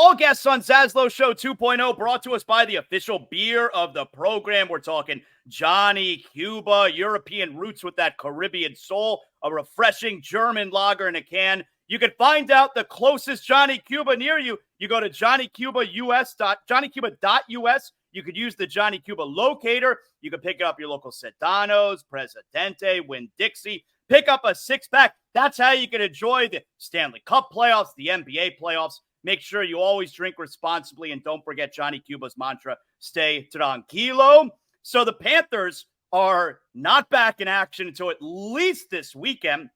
All guests on ZASLOW Show 2.0 brought to us by the official beer of the program. We're talking Johnny Cuba, European roots with that Caribbean soul, a refreshing German lager in a can. You can find out the closest Johnny Cuba near you. You go to johnnycuba.us. You could use the Johnny Cuba locator. You can pick up your local Sedanos, Presidente, Winn-Dixie. Pick up a six-pack. That's how you can enjoy the Stanley Cup playoffs, the NBA playoffs. Make sure you always drink responsibly, and don't forget Johnny Cuba's mantra, stay tranquilo. So the Panthers are not back in action until at least this weekend.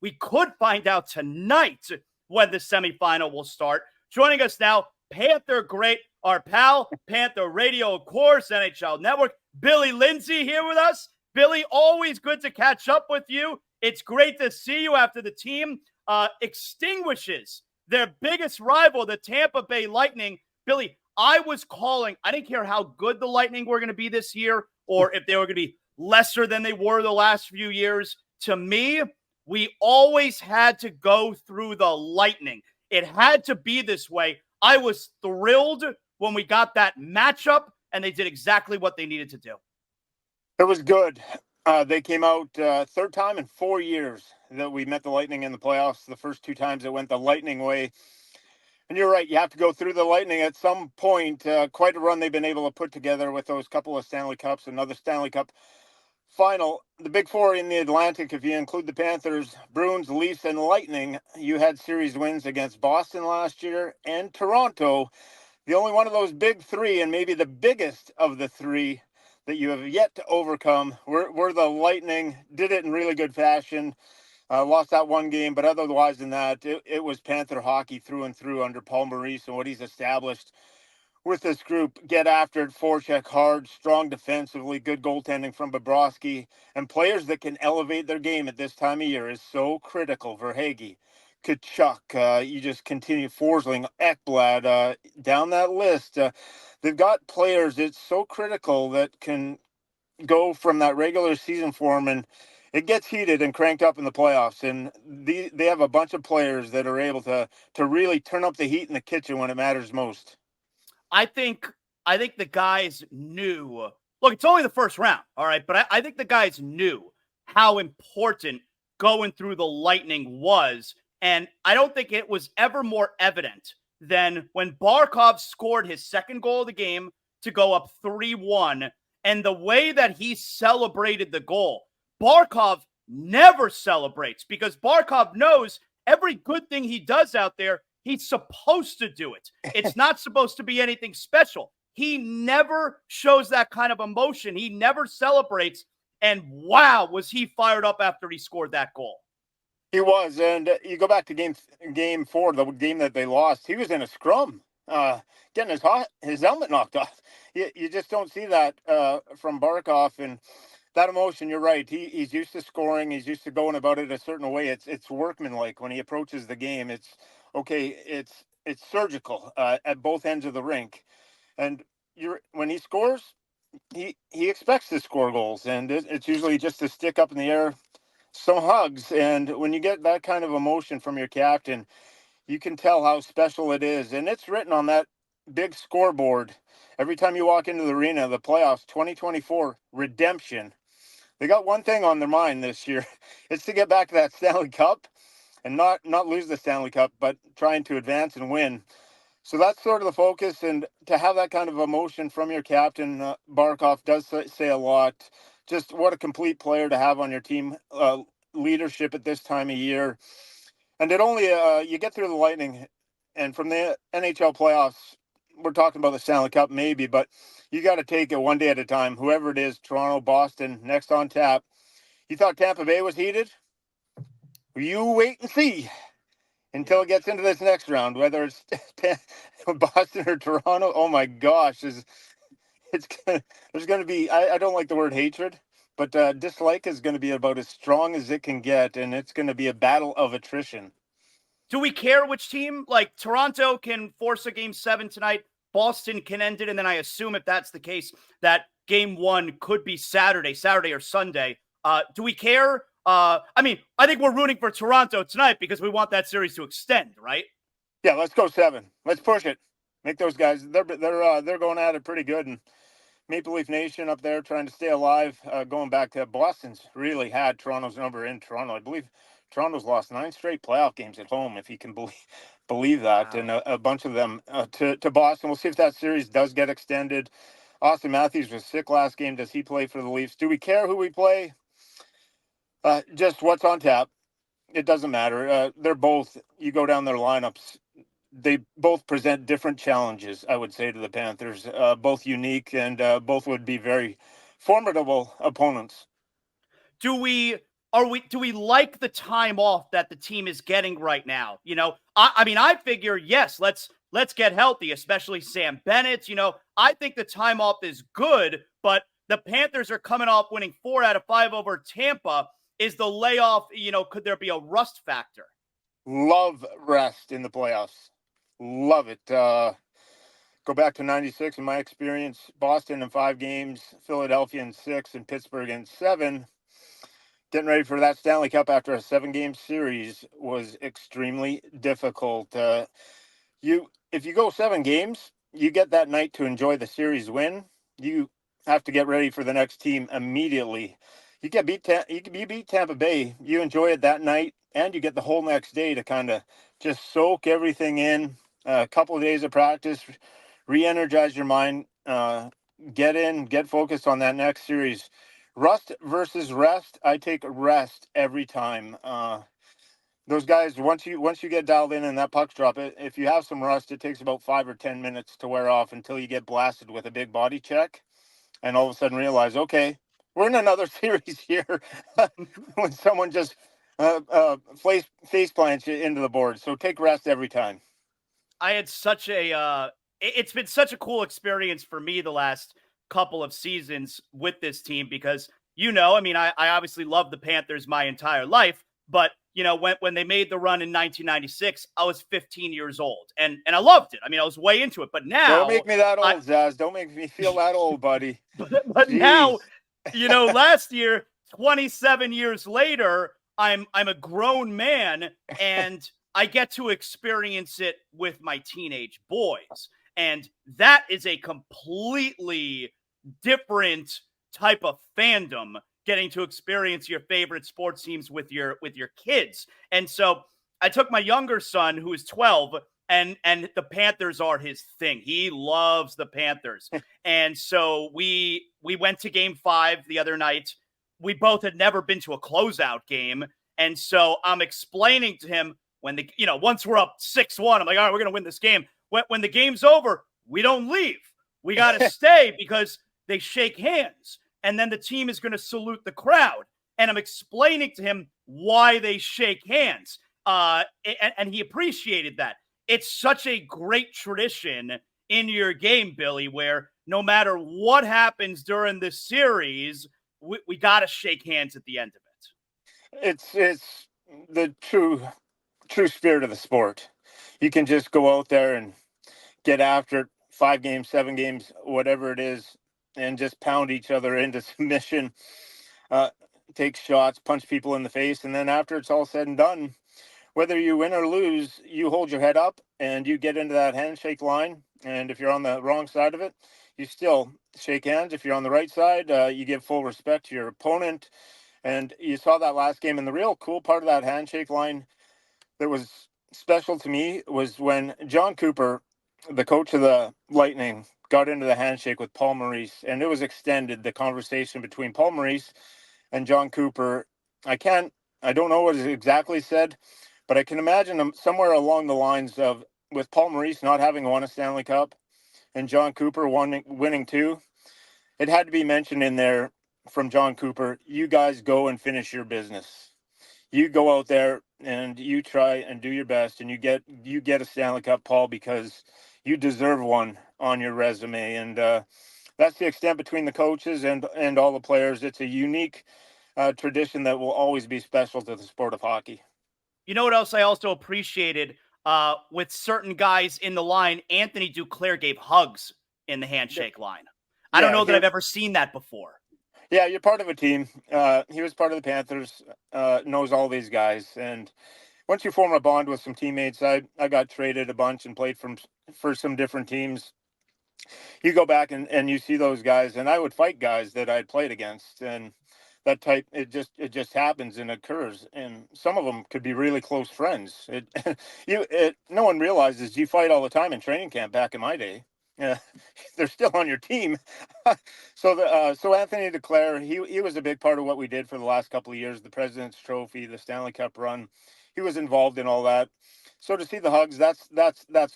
We could find out tonight when the semifinal will start. Joining us now, Panther great, our pal, Panther Radio, of course, NHL Network, Billy Lindsay here with us. Billy, always good to catch up with you. It's great to see you after the team extinguishes their biggest rival, the Tampa Bay Lightning. Billy, I was calling. I didn't care how good the Lightning were going to be this year or if they were going to be lesser than they were the last few years. To me, we always had to go through the Lightning. It had to be this way. I was thrilled when we got that matchup, and they did exactly what they needed to do. It was good. They came out third time in 4 years that we met the Lightning in the playoffs. The first two times it went the Lightning way. And you're right, you have to go through the Lightning at some point. Quite a run they've been able to put together with those couple of Stanley Cups, another Stanley Cup final. The big four in the Atlantic, if you include the Panthers, Bruins, Leafs, and Lightning, you had series wins against Boston last year and Toronto. The only one of those big three, and maybe the biggest of the three, that you have yet to overcome. We're the Lightning. Did it in really good fashion. Lost that one game, but otherwise than that, it was Panther hockey through and through under Paul Maurice and what he's established with this group. Get after it, forecheck hard, strong defensively, good goaltending from Bobrovsky, and players that can elevate their game at this time of year is so critical. Verhaeghe, Kachuk, you just continue Forsling, Ekblad, down that list. They've got players, it's so critical, that can go from that regular season form, and it gets heated and cranked up in the playoffs. And they have a bunch of players that are able to really turn up the heat in the kitchen when it matters most. I think the guys knew. Look, it's only the first round, all right? But I think the guys knew how important going through the Lightning was. And I don't think it was ever more evident than when Barkov scored his second goal of the game to go up 3-1. And the way that he celebrated the goal, Barkov never celebrates because Barkov knows every good thing he does out there, he's supposed to do it. It's not supposed to be anything special. He never shows that kind of emotion. He never celebrates. And wow, was he fired up after he scored that goal. He was, and you go back to game 4, the game that they lost. He was in a scrum, getting his helmet knocked off. You just don't see that from Barkov, and that emotion. You're right. He's used to scoring. He's used to going about it a certain way. It's workmanlike when he approaches the game. It's okay. It's surgical at both ends of the rink, and when he scores, he expects to score goals, and it's usually just a stick up in the air. Some hugs, and when you get that kind of emotion from your captain, you can tell how special it is, and it's written on that big scoreboard every time you walk into the arena. The playoffs 2024 redemption. They got one thing on their mind this year. It's to get back to that Stanley Cup and not lose the Stanley Cup, but trying to advance and win. So that's sort of the focus, and to have that kind of emotion from your captain, Barkov, does say a lot. Just what a complete player to have on your team, leadership at this time of year. And it only, you get through the Lightning, and from the NHL playoffs, we're talking about the Stanley Cup maybe, but you got to take it one day at a time. Whoever it is, Toronto, Boston, next on tap. You thought Tampa Bay was heated? You wait and see until it gets into this next round, whether it's Boston or Toronto. Oh my gosh, there's going to be, I don't like the word hatred, but dislike is going to be about as strong as it can get, and it's going to be a battle of attrition. Do we care which team? Like, Toronto can force a game 7 tonight. Boston can end it, and then I assume if that's the case, that game 1 could be Saturday or Sunday. Do we care? I mean, I think we're rooting for Toronto tonight because we want that series to extend, right? Yeah, let's go 7. Let's push it. Make those guys. They're going at it pretty good, and Maple Leaf Nation up there trying to stay alive. Going back to Boston's really had Toronto's number in Toronto. I believe Toronto's lost 9 straight playoff games at home, if you can believe that, Wow. and a bunch of them to Boston. We'll see if that series does get extended. Austin Matthews was sick last game. Does he play for the Leafs? Do we care who we play? Just what's on tap. It doesn't matter. They're both. You go down their lineups. They both present different challenges, I would say, to the Panthers. Both unique, and both would be very formidable opponents. Do we like the time off that the team is getting right now? I mean, I figure, yes, let's get healthy, especially Sam Bennett. I think the time off is good, but the Panthers are coming off winning 4 out of 5 over Tampa. Is the layoff, could there be a rust factor? Love rest in the playoffs. Love it. Go back to 96 in my experience. Boston in 5 games, Philadelphia in 6, and Pittsburgh in 7. Getting ready for that Stanley Cup after a 7-game series was extremely difficult. If you go 7 games, you get that night to enjoy the series win. You have to get ready for the next team immediately. You beat Tampa Bay. You enjoy it that night, and you get the whole next day to kind of just soak everything in. A couple of days of practice, re-energize your mind, get focused on that next series. Rust versus rest, I take rest every time. Those guys, once you get dialed in and that puck's drop, if you have some rust, it takes about 5 or 10 minutes to wear off until you get blasted with a big body check, and all of a sudden realize, okay, we're in another series here. When someone just face plants you into the board. So take rest every time. I had such a it's been such a cool experience for me the last couple of seasons with this team because I mean, I obviously love the Panthers my entire life, but when they made the run in 1996, I was 15 years old and I loved it. I mean, I was way into it, but now Don't make me that old, Zaz. Don't make me feel that old, buddy. but now, last year, 27 years later, I'm a grown man and I get to experience it with my teenage boys. And that is a completely different type of fandom, getting to experience your favorite sports teams with your kids. And so I took my younger son, who is 12, and the Panthers are his thing. He loves the Panthers. And so we went to game 5 the other night. We both had never been to a closeout game. And so I'm explaining to him when once we're up 6-1, I'm like, all right, we're going to win this game. When the game's over, we don't leave. We got to stay because they shake hands. And then the team is going to salute the crowd. And I'm explaining to him why they shake hands. And he appreciated that. It's such a great tradition in your game, Billy, where no matter what happens during the series, we got to shake hands at the end of it. It's the true spirit of the sport. You can just go out there and get after it, 5 games, 7 games, whatever it is, and just pound each other into submission, take shots, punch people in the face. And then after it's all said and done, whether you win or lose, you hold your head up and you get into that handshake line. And if you're on the wrong side of it, you still shake hands. If you're on the right side, you give full respect to your opponent. And you saw that last game. And the real cool part of that handshake line that was special to me was when John Cooper, the coach of the Lightning, got into the handshake with Paul Maurice, and it was extended, the conversation between Paul Maurice and John Cooper. I don't know what is exactly said, but I can imagine somewhere along the lines of, with Paul Maurice not having won a Stanley Cup and John Cooper winning 2, it had to be mentioned in there from John Cooper, you guys go and finish your business. You go out there and you try and do your best, and you get a Stanley Cup, Paul, because you deserve one on your resume. And that's the extent between the coaches and all the players. It's a unique tradition that will always be special to the sport of hockey. You know what else I also appreciated? With certain guys in the line, Anthony Duclair gave hugs in the handshake line. I don't know that I've ever seen that before. Yeah, you're part of a team. He was part of the Panthers, knows all these guys. And once you form a bond with some teammates, I got traded a bunch and played for some different teams. You go back and you see those guys, and I would fight guys that I'd played against, and that type, it just happens and occurs, and some of them could be really close friends. No one realizes you fight all the time in training camp back in my day. Yeah, they're still on your team. So Anthony DeClaire, he was a big part of what we did for the last couple of years, the President's Trophy, the Stanley Cup run. He was involved in all that. So to see the hugs, that's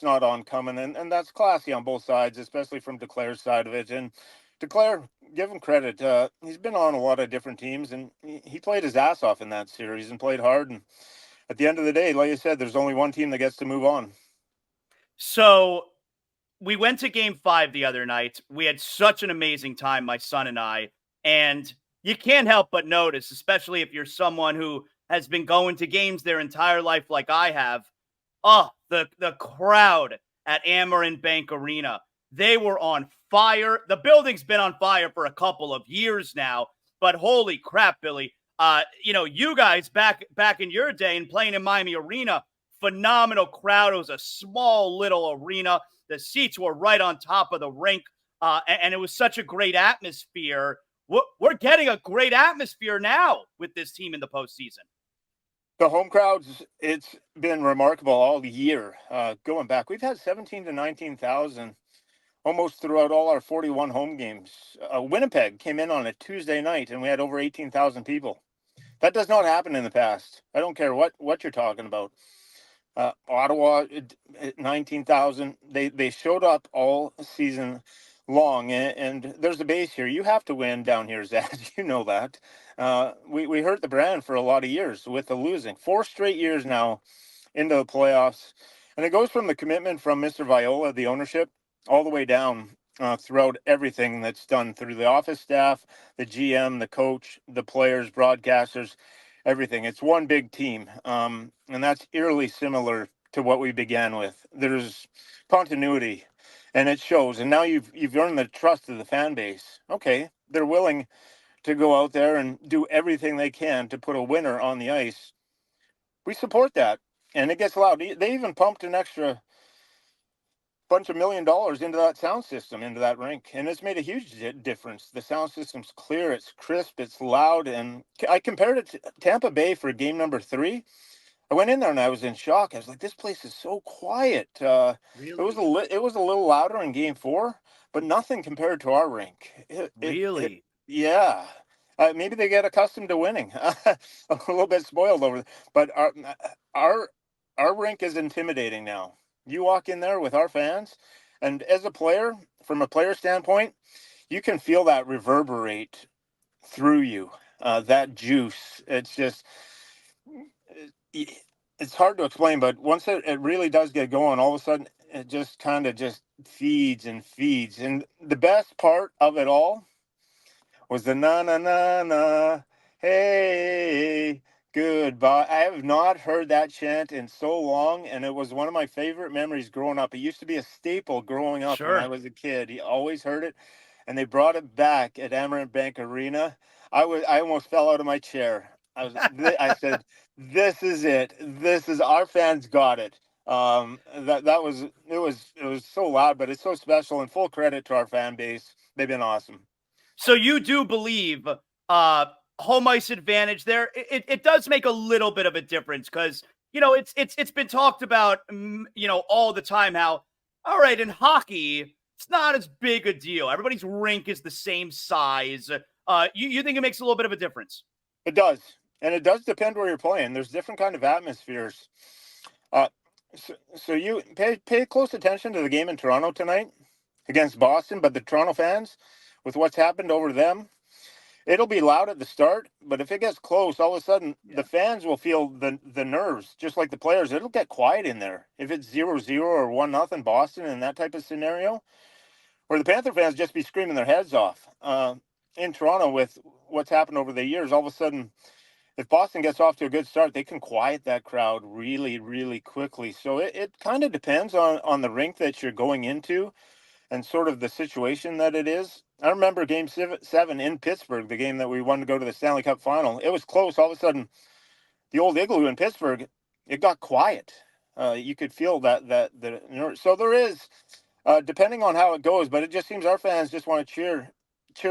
not uncommon, and that's classy on both sides, especially from DeClaire's side of it. And DeClaire, give him credit. He's been on a lot of different teams, and he played his ass off in that series and played hard. And at the end of the day, like you said, there's only one team that gets to move on. So we went to game 5 the other night. We had such an amazing time, my son and I. And you can't help but notice, especially if you're someone who has been going to games their entire life like I have. Oh, the crowd at Amerant Bank Arena. They were on fire. The building's been on fire for a couple of years now. But holy crap, Billy. You guys back in your day and playing in Miami Arena, phenomenal crowd. It was a small little arena. The seats were right on top of the rink, and it was such a great atmosphere. We're getting a great atmosphere now with this team in the postseason. The home crowds, it's been remarkable all year. Going back, we've had 17 to 19,000 almost throughout all our 41 home games. Winnipeg came in on a Tuesday night, and we had over 18,000 people. That does not happen in the past. I don't care what you're talking about. Ottawa, 19,000. They showed up all season long, and there's a base here. You have to win down here, Zaz. You know that. We hurt the brand for a lot of years with the losing. 4 straight years now into the playoffs. And it goes from the commitment from Mr. Viola, the ownership, all the way down throughout everything that's done through the office staff, the GM, the coach, the players, broadcasters, everything. It's one big team. And that's eerily similar to what we began with. There's continuity, and it shows. And now you've earned the trust of the fan base. Okay, they're willing to go out there and do everything they can to put a winner on the ice. We support that, and it gets loud. They even pumped an extra bunch of $1 million into that sound system, into that rink, and it's made a huge difference. The sound system's clear, it's crisp, it's loud, and I compared it to Tampa Bay for game number 3. I went in there and I was in shock. I was like, this place is so quiet. Really? It was a little louder in game 4, but nothing compared to our rink. Really? Yeah. Maybe they get accustomed to winning. A little bit spoiled over, but our rink is intimidating now. You walk in there with our fans, and as a player, from a player standpoint, you can feel that reverberate through you, that juice. It's just, it's hard to explain, but once it really does get going, all of a sudden, it just kind of just feeds and feeds. And the best part of it all was the na na na na, hey, goodbye. I have not heard that chant in so long, and it was one of my favorite memories growing up. It used to be a staple growing up when I was a kid. You always heard it, and they brought it back at Amerant Bank Arena. I almost fell out of my chair. I said, "This is it. This is our fans got it." It was so loud, but it's so special, and full credit to our fan base. They've been awesome. So you do believe home ice advantage there? It does make a little bit of a difference because it's been talked about all the time how, all right, in hockey it's not as big a deal. Everybody's rink is the same size. You think it makes a little bit of a difference? It does, and it does depend where you're playing. There's different kind of atmospheres. So you pay close attention to the game in Toronto tonight against Boston, but the Toronto fans, with what's happened over them, it'll be loud at the start, but if it gets close, all of a sudden the fans will feel the nerves, just like the players. It'll get quiet in there. If it's 0-0 or 1-0 Boston in that type of scenario, or the Panther fans just be screaming their heads off. In Toronto, with what's happened over the years, all of a sudden, if Boston gets off to a good start, they can quiet that crowd really, really quickly. So it kind of depends on the rink that you're going into and sort of the situation that it is. I remember game 7 in Pittsburgh, the game that we won to go to the Stanley Cup final. It was close. All of a sudden, the old Igloo in Pittsburgh, it got quiet. You could feel so there is, depending on how it goes, but it just seems our fans just want to cheer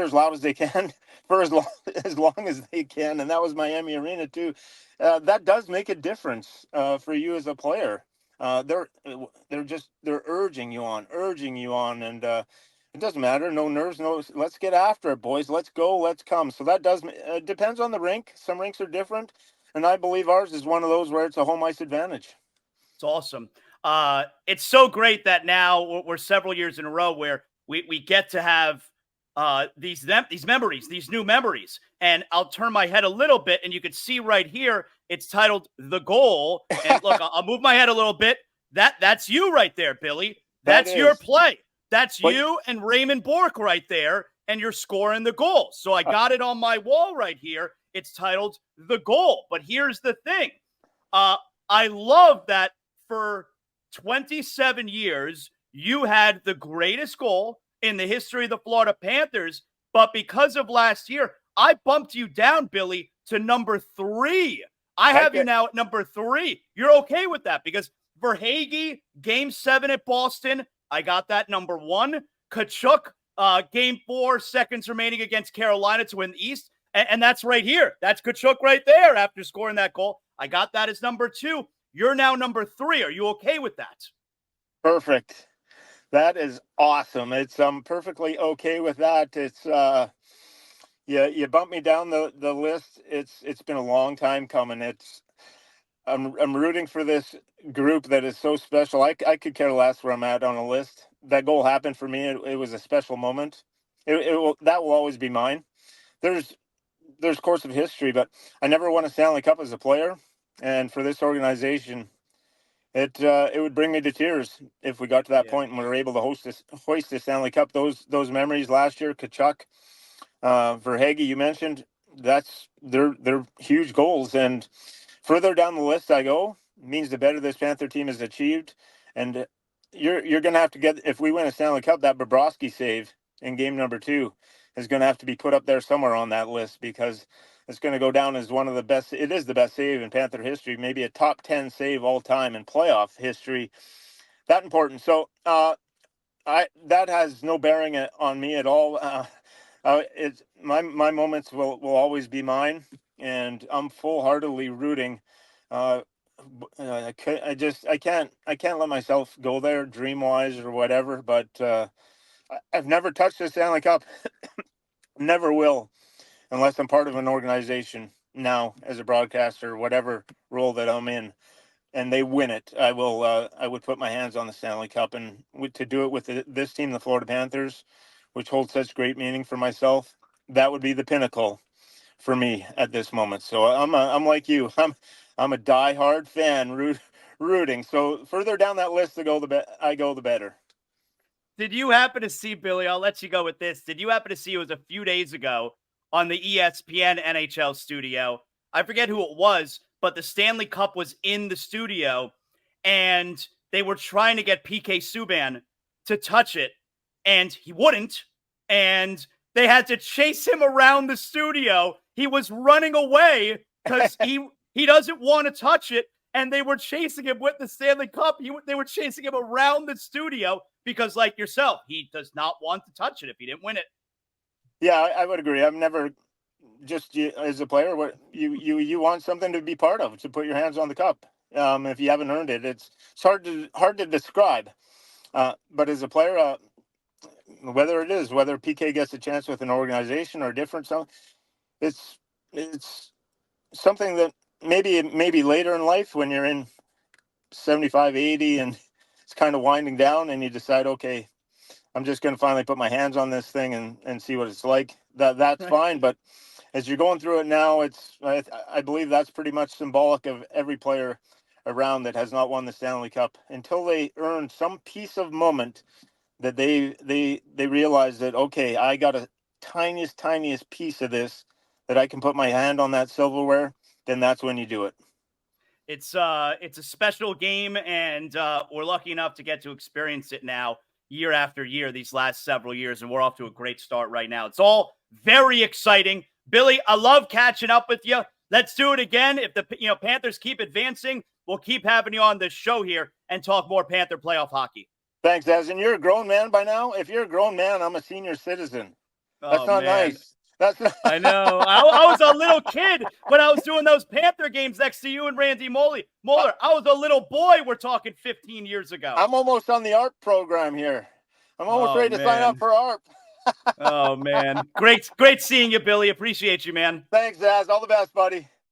as loud as they can for as long as they can, and that was Miami Arena too. That does make a difference for you as a player. They're urging you on, and it doesn't matter. No nerves, no. Let's get after it, boys. Let's go. Let's come. So that does depends on the rink. Some rinks are different, and I believe ours is one of those where it's a home ice advantage. It's awesome. It's so great that now we're several years in a row where we get to have these memories, these new memories. And I'll turn my head a little bit, and you can see right here, it's titled "The Goal." And look, I'll move my head a little bit. That's you right there, Billy. That's your play. That's you and Raymond Bork right there, and you're scoring the goal. So I got it on my wall right here. It's titled "The Goal." But here's the thing. I love that for 27 years, you had the greatest goal in the history of the Florida Panthers. But because of last year, I bumped you down, Billy, to number 3. I have you now at number 3. You're okay with that because Verhaeghe, Game 7 at Boston, I got that number 1. Tkachuk, Game 4, seconds remaining against Carolina to win the East. And that's right here. That's Tkachuk right there after scoring that goal. I got that as number 2. You're now number 3. Are you okay with that? Perfect. That is awesome. It's perfectly okay with that. It's you bumped me down the list. It's been a long time coming. I'm rooting for this group that is so special. I could care less where I'm at on a list. That goal happened for me. It was a special moment. That will always be mine. There's course of history, but I never won a Stanley Cup as a player, and for this organization, it would bring me to tears if we got to that point and we were able to hoist the Stanley Cup. Those memories last year, Tkachuk, Verhaeghe, you mentioned, they're huge goals, and further down the list I go means the better this Panther team has achieved, and you're going to have to get, if we win a Stanley Cup, that Bobrovsky save in game number 2 is going to have to be put up there somewhere on that list because it's going to go down as one of the best. It is the best save in Panther history, maybe a top 10 save all time in playoff history. That important. So that has no bearing on me at all. It's my moments will always be mine, and I'm full-heartedly rooting. I can't let myself go there dream-wise or whatever, but I've never touched the Stanley Cup. Never will, unless I'm part of an organization now as a broadcaster, whatever role that I'm in, and they win it. I would put my hands on the Stanley Cup, and to do it with this team, the Florida Panthers, which holds such great meaning for myself, that would be the pinnacle for me at this moment. So I'm like you. I'm a diehard fan rooting. So further down that list I go, the better. Did you happen to see, Billy, I'll let you go with this. Did you happen to see, it was a few days ago on the ESPN NHL studio, I forget who it was, but the Stanley Cup was in the studio, and they were trying to get PK Subban to touch it, and he wouldn't, and they had to chase him around the studio. He was running away because he doesn't want to touch it, and they were chasing him with the Stanley Cup. They were chasing him around the studio because, like yourself, he does not want to touch it if he didn't win it. Yeah, I would agree. I've never, just as a player, what you want something to be part of, to put your hands on the cup. If you haven't earned it, it's hard to describe. But as a player, whether PK gets a chance with an organization or different, it's something that maybe later in life when you're in 75, 80 and it's kind of winding down and you decide, okay, I'm just going to finally put my hands on this thing and see what it's like. That's fine. But as you're going through it now, I believe that's pretty much symbolic of every player around that has not won the Stanley Cup until they earn some piece of moment that they realize that, okay, I got a tiniest piece of this that I can put my hand on that silverware. Then that's when you do it. It's a special game, and we're lucky enough to get to experience it now year after year these last several years, and we're off to a great start right now. It's all very exciting. Billy, I love catching up with you. Let's do it again. If the Panthers keep advancing, we'll keep having you on this show here and talk more Panther playoff hockey. Thanks, Az. And you're a grown man by now? If you're a grown man, I'm a senior citizen. That's not nice. That's not... I know. I was a little kid when I was doing those Panther games next to you and Randy Moeller. I was a little boy. We're talking 15 years ago. I'm almost on the ARP program here. I'm almost ready to sign up for ARP. Oh, man. Great seeing you, Billy. Appreciate you, man. Thanks, Az. All the best, buddy.